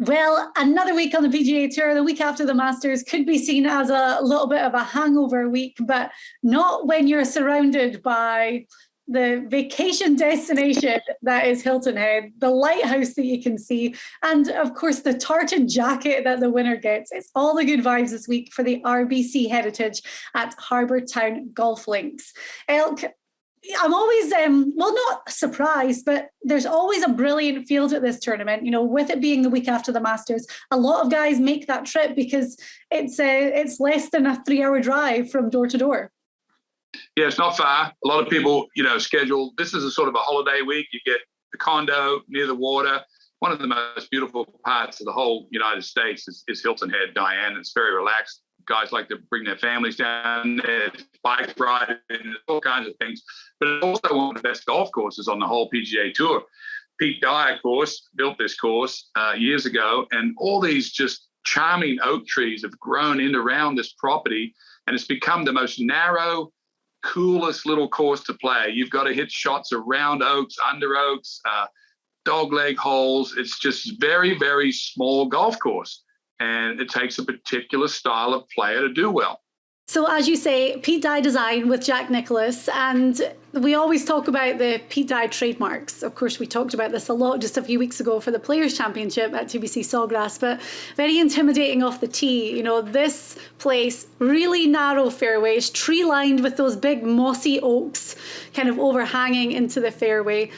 Well, another week on the PGA Tour, the week after the Masters, could be seen as a little bit of a hangover week, but not when you're surrounded by the vacation destination that is Hilton Head, the lighthouse that you can see, and of course the tartan jacket that the winner gets. It's all the good vibes this week for the RBC Heritage at Harbour Town Golf Links. Elk, I'm always, not surprised, but there's always a brilliant field at this tournament. You know, with it being the week after the Masters, a lot of guys make that trip because it's less than a 3-hour drive from door to door. Yeah, it's not far. A lot of people, schedule. This is a sort of a holiday week. You get the condo near the water. One of the most beautiful parts of the whole United States is Hilton Head, Diane. It's very relaxed. Guys like to bring their families down there, bike riding, all kinds of things. But it's also one of the best golf courses on the whole PGA Tour. Pete Dye, of course, built this course years ago, and all these just charming oak trees have grown in around this property, and it's become the most narrow, coolest little course to play. You've got to hit shots around oaks, under oaks, dogleg holes. It's just very, very small golf course. And it takes a particular style of player to do well. So as you say, Pete Dye design with Jack Nicklaus, and we always talk about the Pete Dye trademarks. Of course, we talked about this a lot just a few weeks ago for the Players' Championship at TBC Sawgrass, but very intimidating off the tee. You know, this place, really narrow fairways, tree-lined with those big mossy oaks kind of overhanging into the fairway.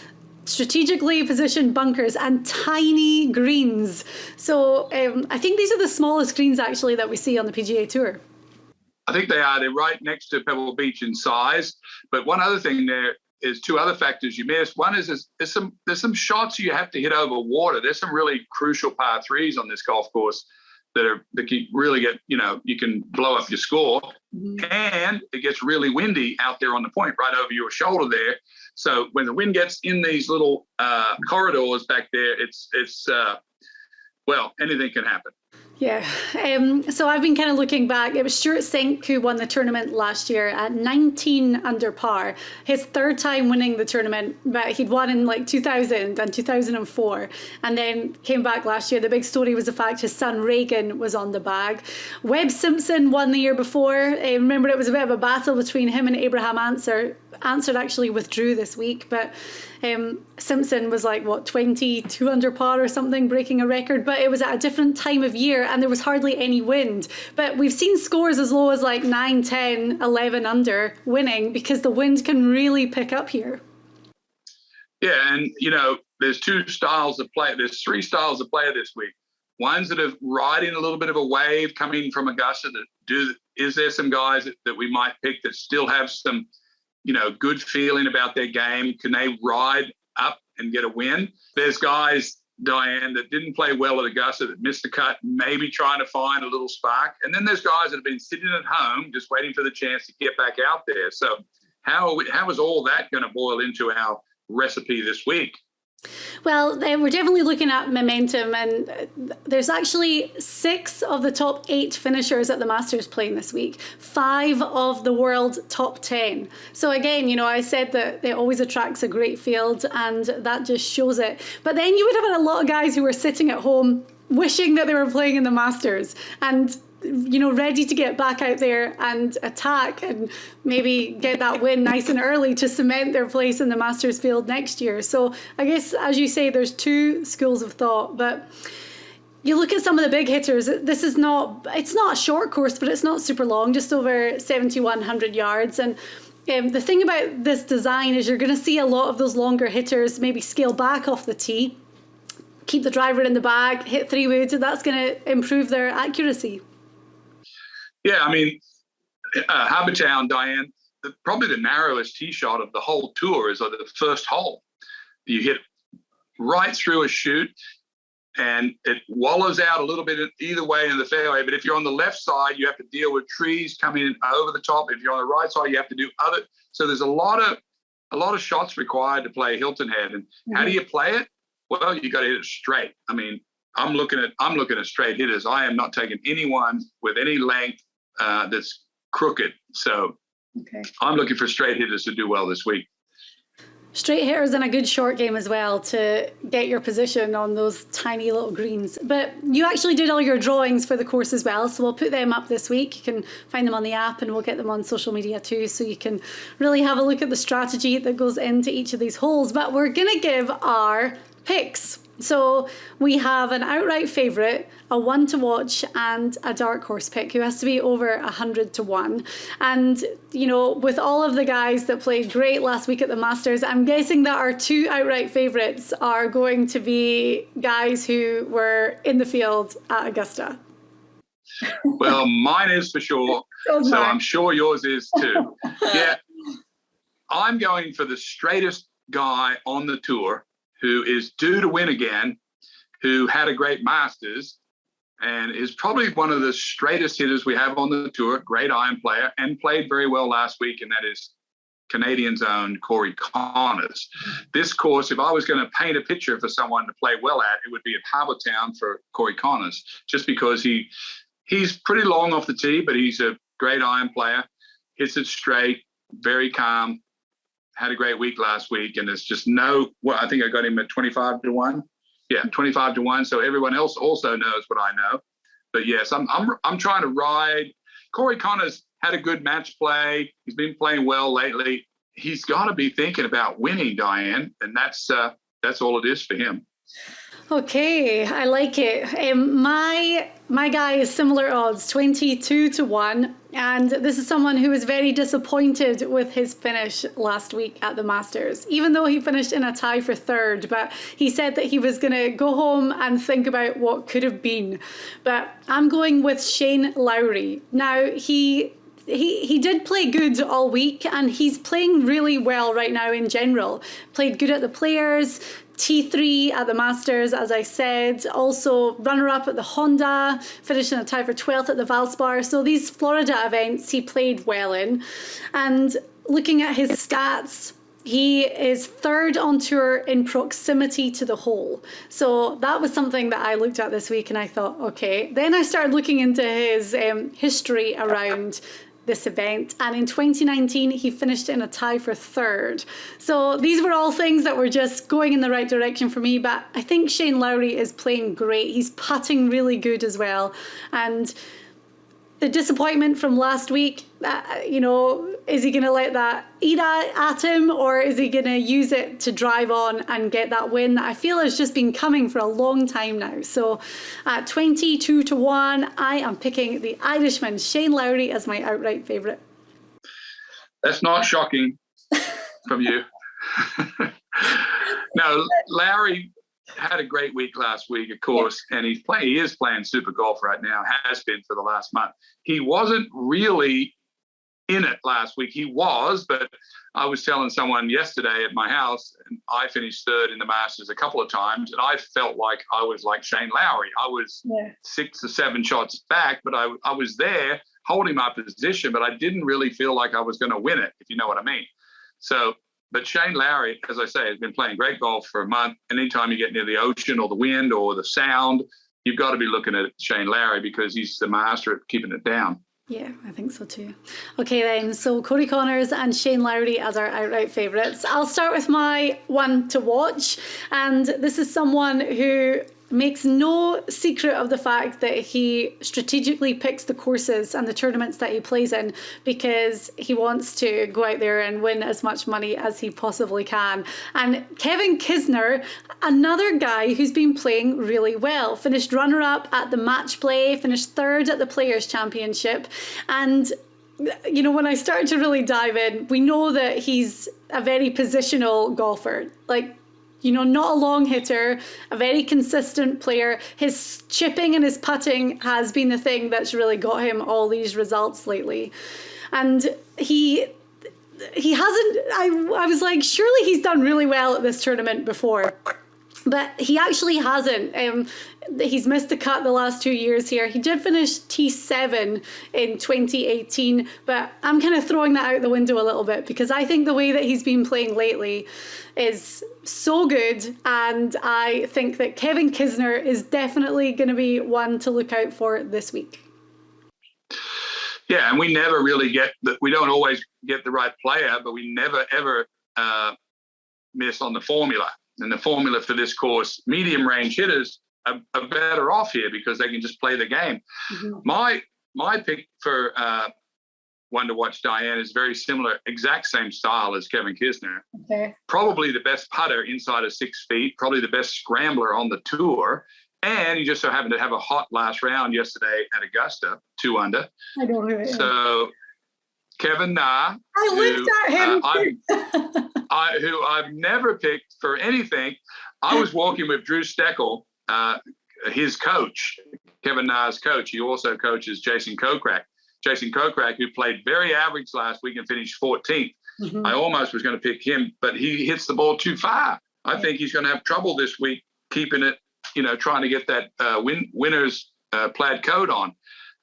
Strategically positioned bunkers and tiny greens. So I think these are the smallest greens actually that we see on the PGA Tour. I think they are. They're right next to Pebble Beach in size. But one other thing there is two other factors you missed. One is there's some shots you have to hit over water. There's some really crucial par threes on this golf course that can really get, you can blow up your score. Mm-hmm. And it gets really windy out there on the point right over your shoulder there. So when the wind gets in these little corridors back there, anything can happen. Yeah. So I've been kind of looking back. It was Stuart Sink who won the tournament last year at 19 under par. His third time winning the tournament, but he'd won in like 2000 and 2004 and then came back last year. The big story was the fact his son Reagan was on the bag. Webb Simpson won the year before. Remember, it was a bit of a battle between him and Abraham Answer. Answer actually withdrew this week, but Simpson was like, 22 under par or something, breaking a record, but it was at a different time of year and there was hardly any wind. But we've seen scores as low as like 9, 10, 11 under winning because the wind can really pick up here. Yeah, and there's two styles of play. There's three styles of play this week. Ones that are riding a little bit of a wave coming from Augusta is there some guys that we might pick that still have some good feeling about their game? Can they ride up and get a win? There's guys, Diane, that didn't play well at Augusta, that missed the cut, maybe trying to find a little spark. And then there's guys that have been sitting at home just waiting for the chance to get back out there. So how is all that going to boil into our recipe this week? Well, we're definitely looking at momentum, and there's actually 6 of the top 8 finishers at the Masters playing this week, 5 of the world top 10. So again, I said that it always attracts a great field, and that just shows it. But then you would have had a lot of guys who were sitting at home wishing that they were playing in the Masters and ready to get back out there and attack and maybe get that win nice and early to cement their place in the Masters field next year. So I guess, as you say, there's 2 schools of thought, but you look at some of the big hitters. It's not a short course, but it's not super long, just over 7,100 yards. And the thing about this design is you're going to see a lot of those longer hitters maybe scale back off the tee, keep the driver in the bag, hit 3 woods, and that's going to improve their accuracy. Yeah, I mean, Harbour Town, Diane, probably the narrowest tee shot of the whole tour is the first hole. You hit right through a chute, and it wallows out a little bit either way in the fairway. But if you're on the left side, you have to deal with trees coming in over the top. If you're on the right side, you have to do other. So there's a lot of shots required to play Hilton Head. And how do you play it? Well, you got to hit it straight. I mean, I'm looking at straight hitters. I am not taking anyone with any length that's crooked. So okay. I'm looking for straight hitters to do well this week. Straight hitters and a good short game as well to get your position on those tiny little greens. But you actually did all your drawings for the course as well, so we'll put them up this week. You can find them on the app and we'll get them on social media too, so you can really have a look at the strategy that goes into each of these holes. But we're going to give our picks. So we have an outright favourite, a one to watch, and a dark horse pick who has to be over 100 to 1. And, you know, with all of the guys that played great last week at the Masters, I'm guessing that our two outright favourites are going to be guys who were in the field at Augusta. Well, mine is for sure. So I'm sure yours is too. Yeah, I'm going for the straightest guy on the tour, who is due to win again, who had a great Masters, and is probably one of the straightest hitters we have on the tour, great iron player, and played very well last week, and that is Canadian's own Corey Connors. This course, if I was going to paint a picture for someone to play well at, it would be at Harbour Town for Corey Connors, just because he's pretty long off the tee, but he's a great iron player, hits it straight, very calm, had a great week last week, and there's just I think I got him at 25 to 1. Yeah, 25 to 1. So everyone else also knows what I know. But yes, I'm trying to ride. Corey Connors had a good match play. He's been playing well lately. He's got to be thinking about winning, Diane, and that's all it is for him. Okay, I like it. My guy is similar odds, 22 to 1. And this is someone who was very disappointed with his finish last week at the Masters, even though he finished in a tie for third. But he said that he was going to go home and think about what could have been. But I'm going with Shane Lowry. Now, he did play good all week, and he's playing really well right now in general. Played good at the Players, T3 at the Masters, as I said, also runner-up at the Honda, finished in a tie for 12th at the Valspar. So these Florida events he played well in. And looking at his stats, he is third on tour in proximity to the hole. So that was something that I looked at this week and I thought, okay. Then I started looking into his history around this event, and in 2019 he finished in a tie for third. So these were all things that were just going in the right direction for me, but I think Shane Lowry is playing great. He's putting really good as well, and the disappointment from last week, is he going to let that eat at him, or is he going to use it to drive on and get that win that I feel has just been coming for a long time now? So at 22 to 1, I am picking the Irishman, Shane Lowry, as my outright favourite. That's not shocking from you. No, Lowry had a great week last week, of course, and he is playing super golf right now, has been for the last month. He wasn't really in it last week. He was, but I was telling someone yesterday at my house, and I finished third in the Masters a couple of times, and I felt like I was like Shane Lowry. I was 6 or 7 shots back, but I was there holding my position, but I didn't really feel like I was going to win it, if you know what I mean. So, but Shane Lowry, as I say, has been playing great golf for a month. And anytime you get near the ocean or the wind or the sound, you've got to be looking at Shane Lowry, because he's the master at keeping it down. Yeah, I think so too. Okay then, so Corey Connors and Shane Lowry as our outright favourites. I'll start with my one to watch, and this is someone who makes no secret of the fact that he strategically picks the courses and the tournaments that he plays in because he wants to go out there and win as much money as he possibly can. And Kevin Kisner, another guy who's been playing really well, finished runner-up at the match play, finished third at the Players' Championship. And when I started to really dive in, we know that he's a very positional golfer. Not a long hitter, a very consistent player. His chipping and his putting has been the thing that's really got him all these results lately. And he hasn't, I was like, surely he's done really well at this tournament before. But he actually hasn't. He's missed the cut the last 2 years here. He did finish T7 in 2018, but I'm kind of throwing that out the window a little bit because I think the way that he's been playing lately is so good, and I think that Kevin Kisner is definitely going to be one to look out for this week. Yeah, and we never really we don't always get the right player, but we never ever miss on the formula. And the formula for this course, medium range hitters are better off here because they can just play the game. My pick for one to watch, Diane, is very similar, exact same style as Kevin Kisner. Okay. Probably the best putter inside of 6 feet, probably the best scrambler on the tour. And he just so happened to have a hot last round yesterday at Augusta, 2 under. I don't know. So Kevin Na, I looked at him. who I've never picked for anything. I was walking with Drew Steckel, his coach, Kevin Na's coach. He also coaches Jason Kokrak. Jason Kokrak, who played very average last week and finished 14th. I almost was going to pick him, but he hits the ball too far. I think he's going to have trouble this week keeping it, trying to get that winner's plaid coat on.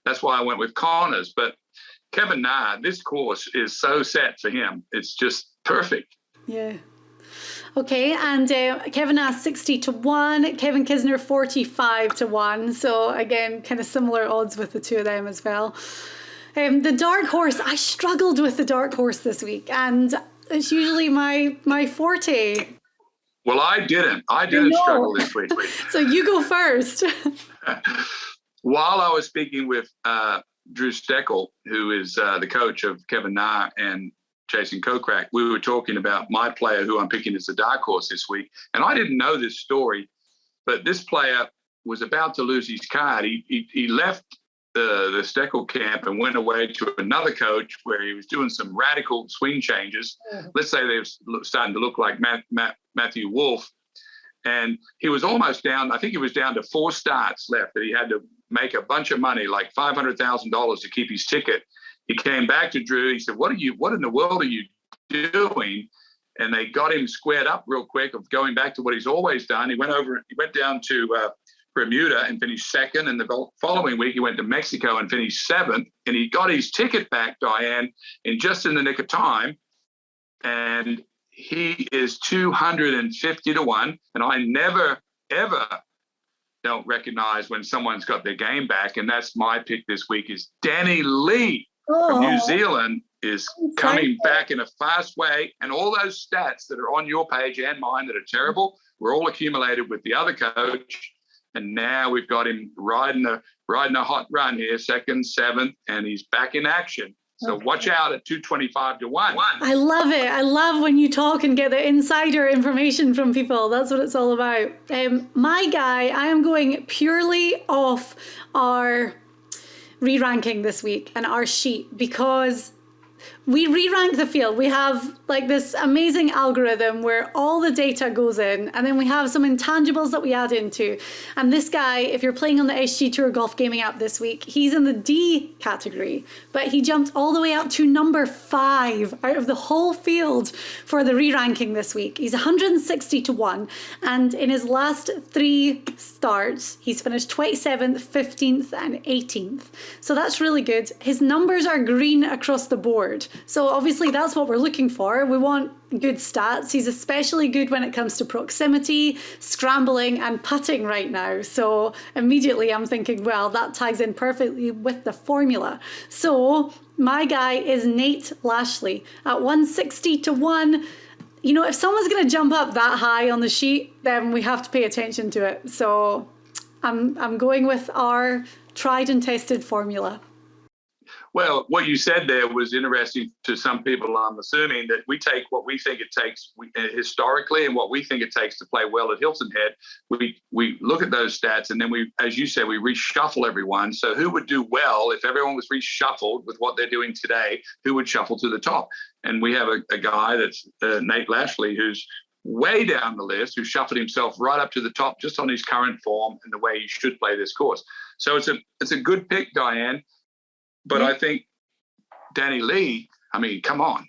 That's why I went with Connors. But Kevin Na, this course is so set for him. It's just perfect. Yeah. Okay, and Kevin Na 60-1, Kevin Kisner 45-1. So again, kind of similar odds with the two of them as well. The dark horse, I struggled with the dark horse this week, and it's usually my forte. Well, I didn't struggle this week. So you go first. While I was speaking with Drew Steckel, who is the coach of Kevin Na and Jason Kokrak, we were talking about my player who I'm picking as the dark horse this week. And I didn't know this story, but this player was about to lose his card. He left the Steckel camp and went away to another coach where he was doing some radical swing changes. Let's say they were starting to look like Matthew Wolf. And he was almost down, I think he was down to 4 starts left, that he had to make a bunch of money, like $500,000 to keep his ticket. He came back to Drew. He said, what in the world are you doing? And they got him squared up real quick of going back to what he's always done. He went down to Bermuda and finished 2nd. And the following week, he went to Mexico and finished 7th. And he got his ticket back, Diane, just in the nick of time. And he is 250-1. And I never, ever don't recognize when someone's got their game back. And that's my pick this week is Danny Lee from New Zealand is coming back in a fast way. And all those stats that are on your page and mine that are terrible were all accumulated with the other coach. And now we've got him riding a hot run here, 2nd, 7th, and he's back in action. So watch out at 225-1. I love it. I love when you talk and get the insider information from people. That's what it's all about. My guy, I am going purely off our re-ranking this week and our sheet because we re-rank the field. We have like this amazing algorithm where all the data goes in, and then we have some intangibles that we add into. And this guy, if you're playing on the SG Tour Golf Gaming app this week, he's in the D category, but he jumped all the way up to number 5 out of the whole field for the re-ranking this week. He's 160-1, and in his last 3 starts, he's finished 27th, 15th, and 18th. So that's really good. His numbers are green across the board. So obviously that's what we're looking for. We want good stats. He's especially good when it comes to proximity, scrambling, and putting right now. So immediately I'm thinking, well, that ties in perfectly with the formula. So my guy is Nate Lashley at 160-1. If someone's going to jump up that high on the sheet, then we have to pay attention to it. So I'm going with our tried and tested formula. Well, what you said there was interesting to some people. I'm assuming that we take what we think it takes historically and what we think it takes to play well at Hilton Head. We look at those stats, and then we, as you said, we reshuffle everyone. So who would do well if everyone was reshuffled with what they're doing today? Who would shuffle to the top? And we have a guy that's Nate Lashley, who's way down the list, who shuffled himself right up to the top just on his current form and the way he should play this course. So it's a good pick, Diane. But I think Danny Lee, come on.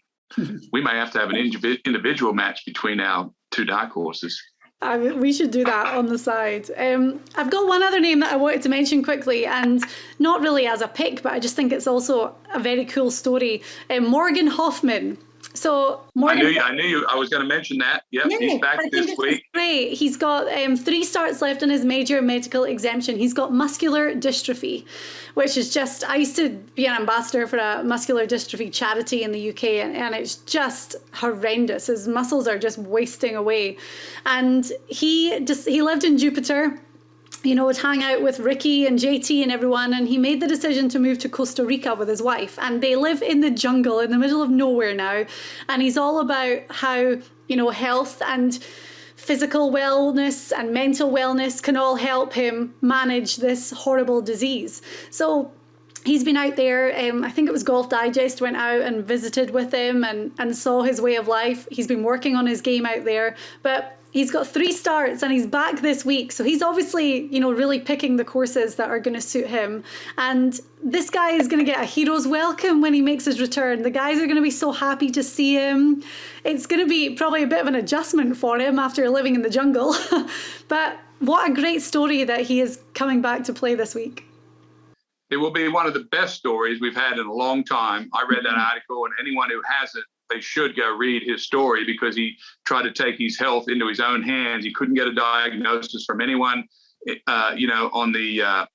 We may have to have an individual match between our 2 dark horses. We should do that on the side. I've got one other name that I wanted to mention quickly, and not really as a pick, but I just think it's also a very cool story. Morgan Hoffman, So I Morgan, knew you. I was going to mention that. Yep, yeah, he's back this week. Great. He's got 3 starts left on his major medical exemption. He's got muscular dystrophy, which is just, I used to be an ambassador for a muscular dystrophy charity in the UK, and it's just horrendous. His muscles are just wasting away. And he lived in Jupiter, you know, would hang out with Ricky and JT and everyone, and he made the decision to move to Costa Rica with his wife, and they live in the jungle in the middle of nowhere now, and he's all about how, you know, health and physical wellness and mental wellness can all help him manage this horrible disease. So he's been out there, I think it was Golf Digest went out and visited with him and saw his way of life. He's been working on his game out there, but he's got 3 starts and he's back this week. So he's obviously, you know, really picking the courses that are going to suit him. And this guy is going to get a hero's welcome when he makes his return. The guys are going to be so happy to see him. It's going to be probably a bit of an adjustment for him after living in the jungle. But what a great story that he is coming back to play this week. It will be one of the best stories we've had in a long time. I read that article, and anyone who hasn't, they should go read his story, because he tried to take his health into his own hands. He couldn't get a diagnosis from anyone, you know, on the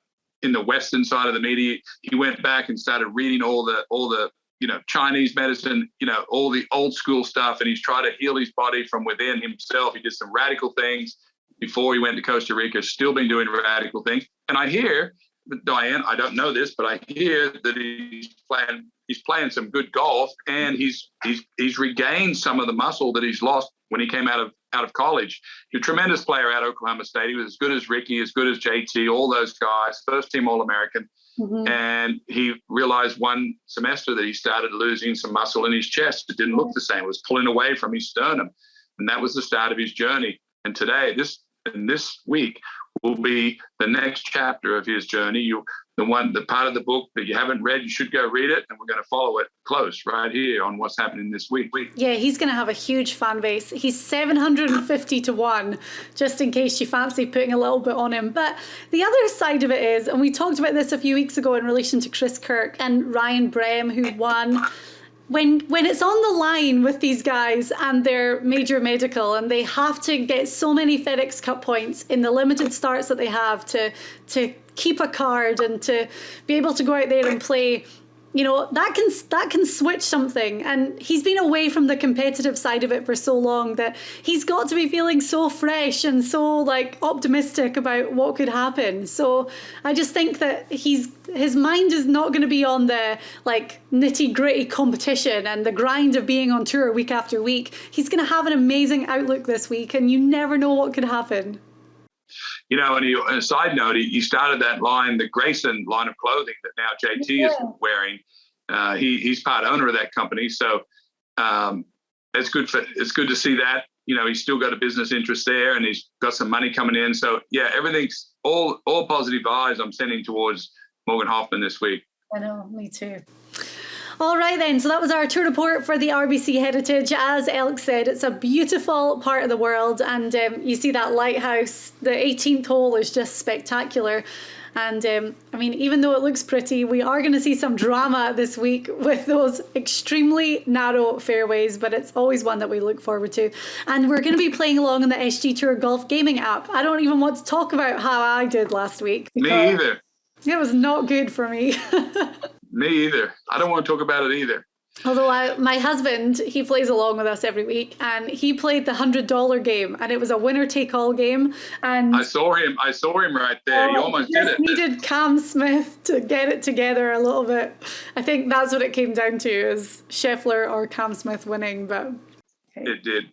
in the Western side of the media. He went back and started reading all the you know, Chinese medicine, you know, all the old school stuff, and he's tried to heal his body from within himself. He did some radical things before he went to Costa Rica. Still been doing radical things, and I hear, Diane, I don't know this, but I hear that he's playing some good golf, and he's regained some of the muscle that he's lost when he came out of college. He's a tremendous player at Oklahoma State. He was as good as Ricky, as good as JT, all those guys, first team All-American. Mm-hmm. And he realized one semester that he started losing some muscle in his chest. It didn't look the same. It was pulling away from his sternum. And that was the start of his journey. And today, this week, will be the next chapter of his journey. The part of the book that you haven't read, you should go read it, and we're going to follow it close right here on what's happening this week. Yeah, he's going to have a huge fan base. He's 750 to 1, just in case you fancy putting a little bit on him. But the other side of it is, and we talked about this a few weeks ago in relation to Chris Kirk and Ryan Brehm, who won. When it's on the line with these guys and their major medical, and they have to get so many FedEx Cup points in the limited starts that they have to keep a card and to be able to go out there and play, you know, that can switch something. And he's been away from the competitive side of it for so long that he's got to be feeling so fresh and so like optimistic about what could happen. So I just think that his mind is not going to be on the like nitty gritty competition and the grind of being on tour week after week. He's going to have an amazing outlook this week, and you never know what could happen. You know, and on a side note, he started that line, the Grayson line of clothing that now JT is wearing. He's part owner of that company, so it's good to see that. You know, he's still got a business interest there, and he's got some money coming in. So yeah, everything's all positive vibes I'm sending towards Morgan Hoffman this week. I know, me too. All right then, so that was our tour report for the RBC Heritage. As Elk said, it's a beautiful part of the world, and you see that lighthouse. The 18th hole is just spectacular. And I mean, even though it looks pretty, we are going to see some drama this week with those extremely narrow fairways, but it's always one that we look forward to. And we're going to be playing along on the SG Tour Golf Gaming app. I don't even want to talk about how I did last week. Me either. It was not good for me. Me either. I don't want to talk about it either. Although my husband, he plays along with us every week, and he played the $100 game, and it was a winner-take-all game. And I saw him right there. You almost did it. Needed Cam Smith to get it together a little bit. I think that's what it came down to, is Scheffler or Cam Smith winning. But okay. It did.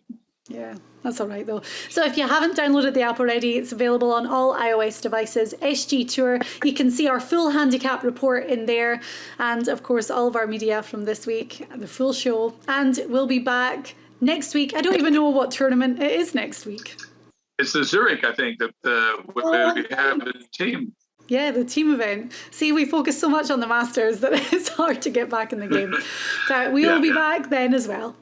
Yeah, that's all right though. So if you haven't downloaded the app already, it's available on all iOS devices. SG Tour. You can see our full handicap report in there, and of course all of our media from this week, the full show. And we'll be back next week. I don't even know what tournament it is next week. It's the Zurich, I think, that we have a team. Yeah, the team event. See, we focus so much on the Masters that it's hard to get back in the game. But we will be back then as well.